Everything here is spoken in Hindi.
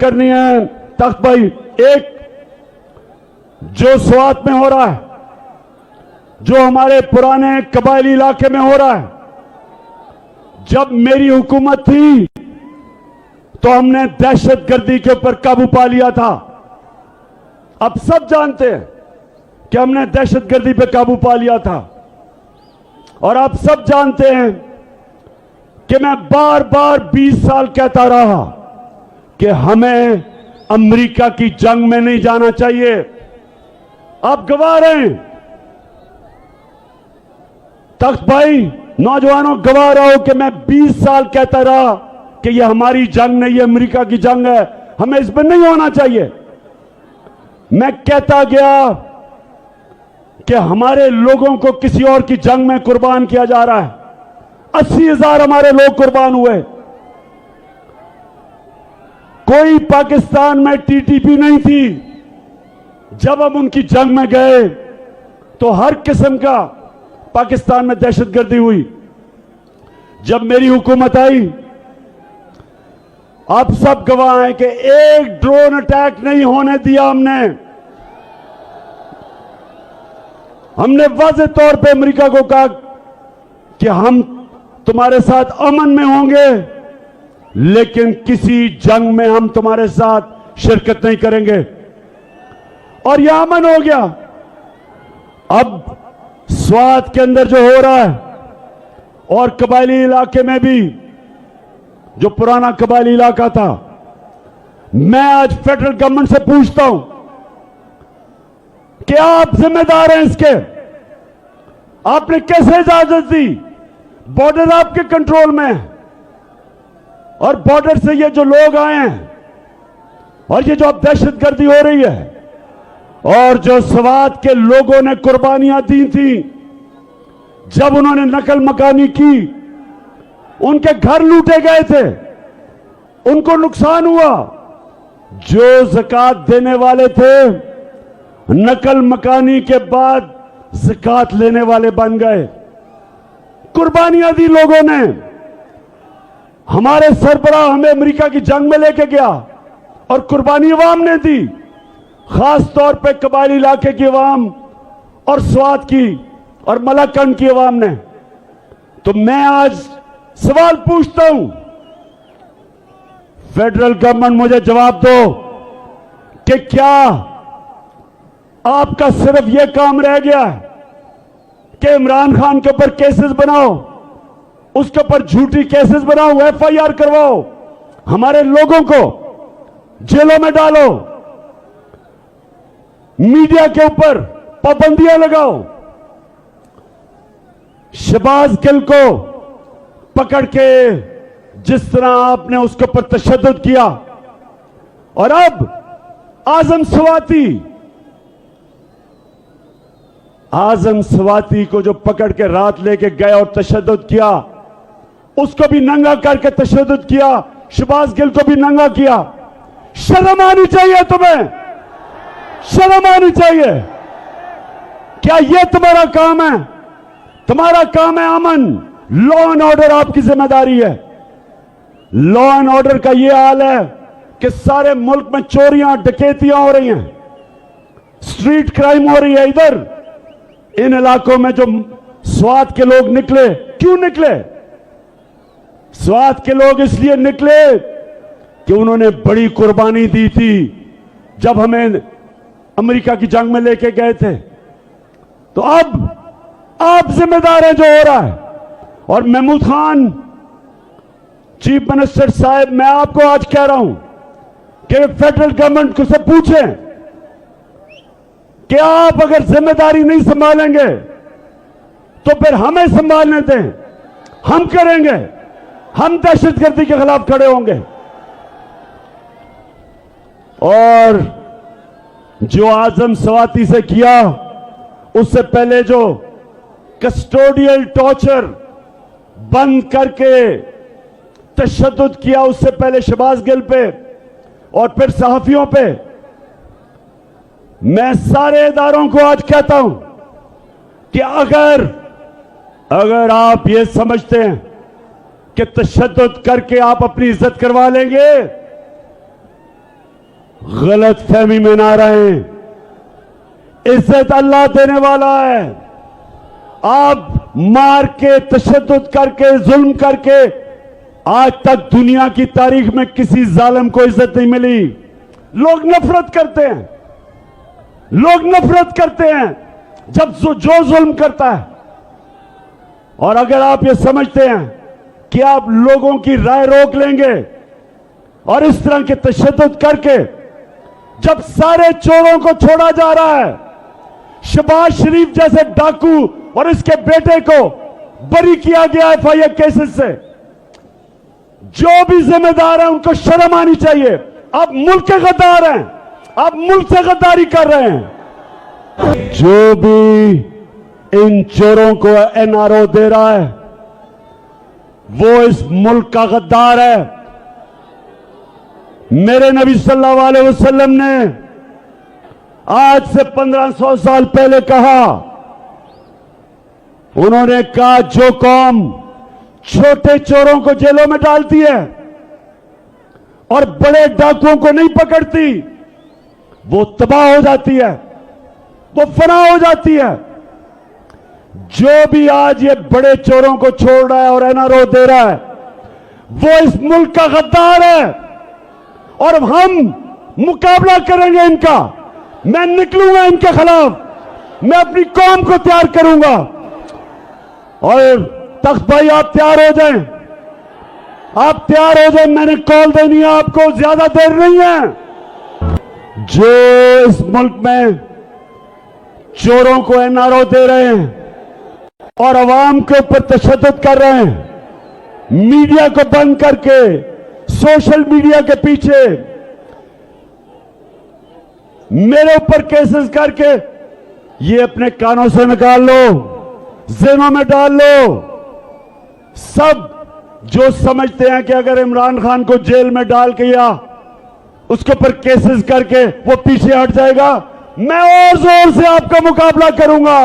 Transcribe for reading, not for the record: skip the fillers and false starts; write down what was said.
करनी है तख्त भाई। एक, जो स्वात में हो रहा है, जो हमारे पुराने कबायली इलाके में हो रहा है, जब मेरी हुकूमत थी तो हमने दहशतगर्दी के ऊपर काबू पा लिया था। अब सब जानते हैं कि हमने दहशतगर्दी पे काबू पा लिया था। और आप सब जानते हैं कि मैं बार बार 20 साल कहता रहा कि हमें अमेरिका की जंग में नहीं जाना चाहिए। आप गवाह रहे हैं, तख्त भाई, नौजवानों गवाह रहो कि मैं 20 साल कहता रहा कि यह हमारी जंग नहीं, यह अमेरिका की जंग है, हमें इसमें नहीं होना चाहिए। मैं कहता गया कि हमारे लोगों को किसी और की जंग में कुर्बान किया जा रहा है। 80,000 हमारे लोग कुर्बान हुए। कोई पाकिस्तान में टीटीपी नहीं थी। जब हम उनकी जंग में गए तो हर किस्म का पाकिस्तान में दहशतगर्दी हुई। जब मेरी हुकूमत आई, आप सब गवाह हैं कि एक ड्रोन अटैक नहीं होने दिया हमने वाज़ेह तौर पे अमेरिका को कहा कि हम तुम्हारे साथ अमन में होंगे, लेकिन किसी जंग में हम तुम्हारे साथ शिरकत नहीं करेंगे। और यह अमन हो गया। अब स्वात के अंदर जो हो रहा है और कबायली इलाके में भी, जो पुराना कबायली इलाका था, मैं आज फेडरल गवर्नमेंट से पूछता हूं कि आप जिम्मेदार हैं इसके। आपने कैसे इजाजत दी? बॉर्डर आपके कंट्रोल में है और बॉर्डर से ये जो लोग आए हैं और ये जो अब दहशतगर्दी हो रही है और जो स्वात के लोगों ने कुर्बानियां दी थी, जब उन्होंने नकल मकानी की, उनके घर लूटे गए थे, उनको नुकसान हुआ। जो ज़कात देने वाले थे, नकल मकानी के बाद ज़कात लेने वाले बन गए। कुर्बानियां दी लोगों ने। हमारे सरबराह हमें अमेरिका की जंग में लेके गया और कुर्बानी अवाम ने दी, खास तौर पे कबायली इलाके की अवाम और स्वात की और मलाकंड की अवाम ने। तो मैं आज सवाल पूछता हूं, फेडरल गवर्नमेंट मुझे जवाब दो कि क्या आपका सिर्फ यह काम रह गया है कि इमरान खान के ऊपर केसेस बनाओ, उसके ऊपर झूठी केसेस बनाओ, एफआईआर करवाओ, हमारे लोगों को जेलों में डालो, मीडिया के ऊपर पाबंदियां लगाओ, शहबाज गिल को पकड़ के जिस तरह आपने उसके ऊपर तशद्दुद किया, और अब आजम स्वाति को जो पकड़ के रात लेके गए और तशद्दुद किया, उसको भी नंगा करके तशद्दुद किया, शहबाज गिल को भी नंगा किया। शर्म आनी चाहिए तुम्हें, शर्म आनी चाहिए। क्या यह तुम्हारा काम है? तुम्हारा काम है अमन, लॉ एंड ऑर्डर आपकी जिम्मेदारी है। लॉ एंड ऑर्डर का यह हाल है कि सारे मुल्क में चोरियां डकैतियां हो रही हैं, स्ट्रीट क्राइम हो रही है। इधर इन इलाकों में जो स्वात के लोग निकले, क्यों निकले? स्वात के लोग इसलिए निकले कि उन्होंने बड़ी कुर्बानी दी थी जब हमें अमेरिका की जंग में लेके गए थे। तो अब आप जिम्मेदार हैं जो हो रहा है। और महमूद खान, चीफ मिनिस्टर साहब, मैं आपको आज कह रहा हूं कि फेडरल गवर्नमेंट को से पूछें कि आप अगर जिम्मेदारी नहीं संभालेंगे तो फिर हमें संभालने दें, हम करेंगे, हम दहशतगर्दी के खिलाफ खड़े होंगे। और जो आजम स्वाति से किया, उससे पहले जो कस्टोडियल टॉर्चर बंद करके तशद्दुद किया, उससे पहले शहबाज गिल पे और फिर सहाफियों पे, मैं सारे इदारों को आज कहता हूं कि अगर आप ये समझते हैं कि तशद्दुद करके आप अपनी इज्जत करवा लेंगे गलत फहमी में ना रहें। इज्जत अल्लाह देने वाला है। आप मार के, तशद्दुद करके, जुल्म करके आज तक दुनिया की तारीख में किसी जालिम को इज्जत नहीं मिली। लोग नफरत करते हैं, लोग नफरत करते हैं जब जो जुल्म करता है। और अगर आप ये समझते हैं कि आप लोगों की राय रोक लेंगे और इस तरह के तशद्दुद करके जब सारे चोरों को छोड़ा जा रहा है, शहबाज शरीफ जैसे डाकू और इसके बेटे को बरी किया गया एफआईआर केसेस से, जो भी जिम्मेदार है उनको शर्म आनी चाहिए। आप मुल्क के गद्दार हैं, आप मुल्क से गद्दारी कर रहे हैं। जो भी इन चोरों को एनआरओ दे रहा है वो इस मुल्क का गद्दार है। मेरे नबी सल्लल्लाहु अलैहि वसल्लम ने आज से 1500 साल पहले कहा, उन्होंने कहा जो कौम छोटे चोरों को जेलों में डालती है और बड़े डाकुओं को नहीं पकड़ती, वो तबाह हो जाती है, वो फना हो जाती है। जो भी आज ये बड़े चोरों को छोड़ रहा है और एनआरओ दे रहा है वो इस मुल्क का गद्दार है और हम मुकाबला करेंगे इनका। मैं निकलूंगा इनके खिलाफ, मैं अपनी कौम को तैयार करूंगा। और तख्त भाई आप तैयार हो जाएं, आप तैयार हो जाएं, मैंने कॉल देनी है आपको, ज्यादा देर नहीं है। जो इस मुल्क में चोरों को एनआरओ दे रहे हैं और अवाम के ऊपर तशद्दुद कर रहे हैं, मीडिया को बंद करके, सोशल मीडिया के पीछे मेरे ऊपर केसेस करके, ये अपने कानों से निकाल लो, जेनों में डाल लो। सब जो समझते हैं कि अगर इमरान खान को जेल में डाल के या उसके ऊपर केसेस करके वो पीछे हट जाएगा, मैं और जोर से आपका मुकाबला करूंगा।